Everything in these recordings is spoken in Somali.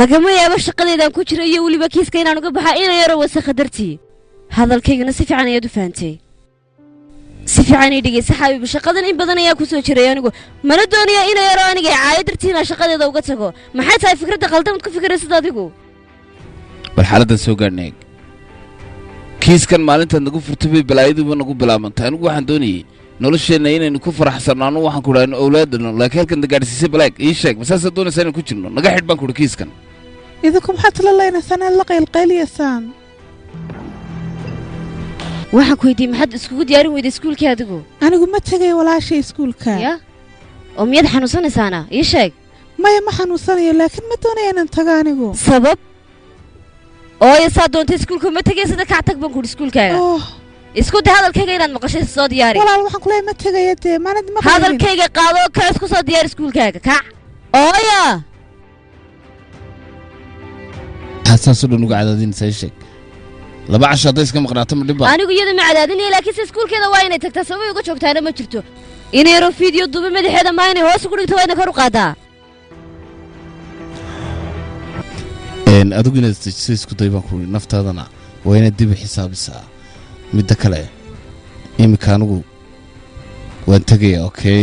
lagama yaabo shaqadeedan ku jiro iyo waliba kiiska inaan uga baxaa inay yaro wasakh dartii hadalkaygana si fiican ayaad u fahamtay si fiican ay dhigay saxaabi shaqadan in badan ayaa ku soo jiray anigu mana doonaya inay yaro aniga caayad dartiina shaqadeeda uga tago maxay tahay fikradda qaldan ku fikiraysid adigu bal xaaladdan soo gaarnay kiiskan maalinta nagu furtay balaayaduba nagu bilaabantay anigu waxaan doonayay nolosheena inaynu ku faraxsanaano waxaan ku dhahay awlaadana laakiin halkan gaarsiisay balaag ii sheeg masaasa doonaysaa inaan ku jirno naga xidh baan ku dhahay kiiskan idinku maxaad la leenaysaan la qaylqayliyasaan waxaan ku weydiiyey maxaad iskugu diyaarin weyday iskuulkii adigu anigu ma tagay walaashay iskuulka ya oo miyaad xanuunsanaysaana ii sheeg maya ma xanuunsanayo laakiin ma doonayo inaan tago anigu sabab ooya saa doontay iskuulka ma tegay sida kac tag baan ku iskuulkaaga isku day hadalkayga inaad maqashay soo diyaari walaal waxaan ku leeyahay ma tagayo dee maanad ma hadalkayga qaado ka isku soo diyaari iskuulkaaga kac ooya xasaas u dhanuga cadaadin say sheeg laba casho haday iska maqnaato ma dhib anigu iyada ma cadaadinaya laakiin iskuulkeeda waa inay tagtaa sabab uga joogtaana ma jirto inay yaro fiideo duba madaxeeda ma inay hoos ugu dhigto waa inay kor u qaadaa adigu inaad si isku day baan ku naftaadana waa inaad dib u xisaabisaa midda kale imika anigu waan tegaya okay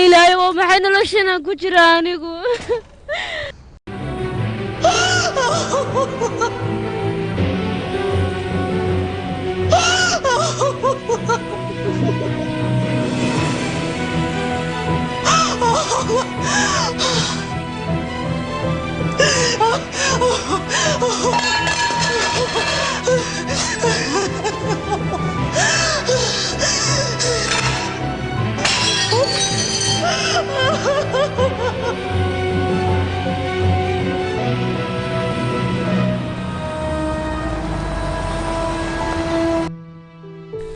ilaahay oo maxay noloshana ku jira anigu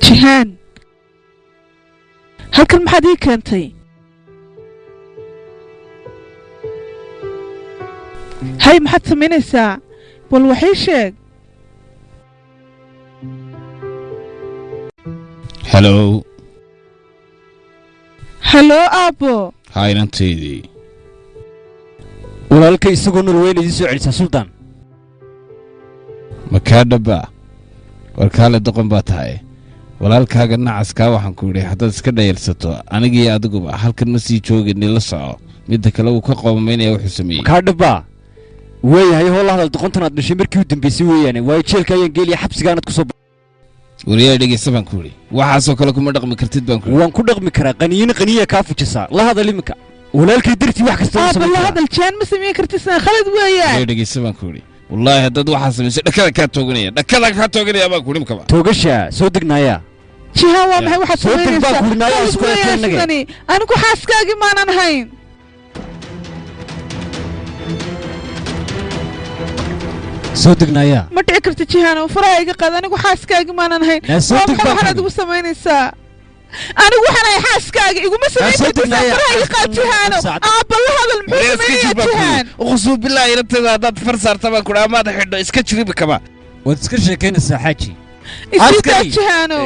jihaan halkan maxaad ii keentay hay maxaad samaynaysaa bal wax ii sheeg hello aabbo haa inantaydii walaalkay isagoo norweyn idin soo celisaa suldaan makaa dhaba warkaale doqon baa tahay walaalkaaga nacaskaa waxaan ku yidhi haddaad iska dhayalsato anigiiyo adiguba halkan ma sii joogin la soco midda kale uu ka qoomamaynaya wuxuu sameeyey makaa dhaba weeyahay hoo la hadal doqontan aad dhashay markii u dambaysay weeyaane waayo jeelka ayaan geeliya xabsigaanad ku soo wariyaa dhegeysa baan ku yidhi waxaasoo kale kuma dhaqmi kartid baan ku waan ku dhaqmi karaa qaniya kaa fujisaa la hadal iminka walaalkay dartii wax kasta u sameeyay la hadal jaan ma sameyn kartisna khalad weeyaan dhegeysa baan ku yidhi wallaahi haddaad waxaa samaysay dhakada kaa tooganaya baan ku yidhi makaba toogasha soo degnaaya jihaan waa maxay waxaad soo deg baan ku yidhi isku ekeennage anigu xaaskaagii maanan hayn soo degnaaya ma dhici karta jihaan oo faraha iga qaad anigu xaaskaagii maanan hayn waxaad igu samaynaysaa anigu waxaan ahay xaaskaaga iguma samayn kartid faraha iga qaad jihaano aabba la hadal muxuu sameeyaa jihaan uqsuu bilaahi inanteeda haddaad far saarta baan ku dhaha amaada xidho iska jiribi kaba waad iska sheekaynaysaa xaaji isidaa jihaano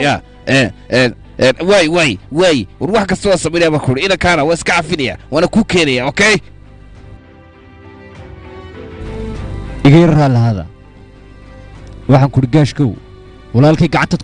waay war wax kasta waa samaynaya baan ku yidhi inankaana waa iska cafinaya waana kuu keenaya okay iga yar raallahada waxaan ku yidhi gaashkow walaalkay gacantad